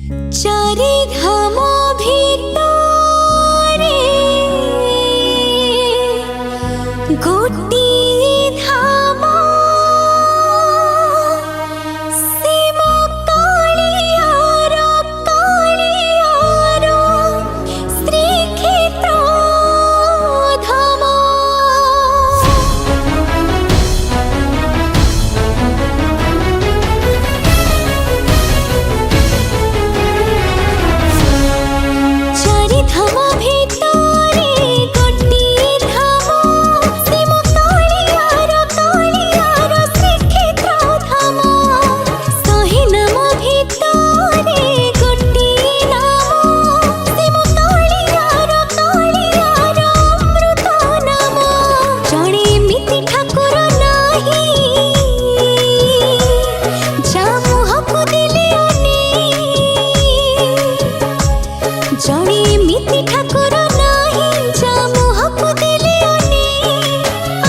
चारि धाम भितरे गोटिए धाम शिव कालियार श्रीक्षेत्र धाम। चारि धाम भितरे गोटिए धाम शिव कालियार श्रीक्षेत्र धाम। शहे नाम भितरे गोटिए नाम शिव कालियार अमृत नाम। जणे एमिति ठाकुर नाही जा मुहको देले जणे एमिति ठाकुर नाही जा मुहको देले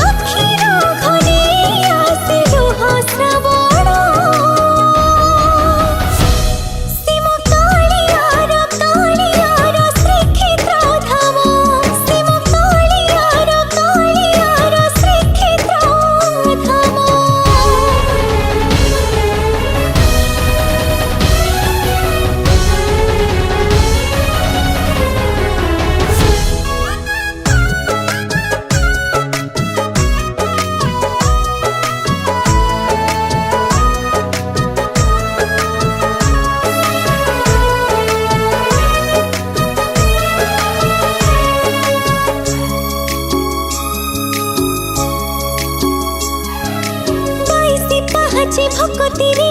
आखिर घरे आसे लुह श्रावण। शिव कालियार श्रीक्षेत्र धाम शिव कालियार श्रीक्षेत्र धाम। बाईसी पाहाचे भक्ति रे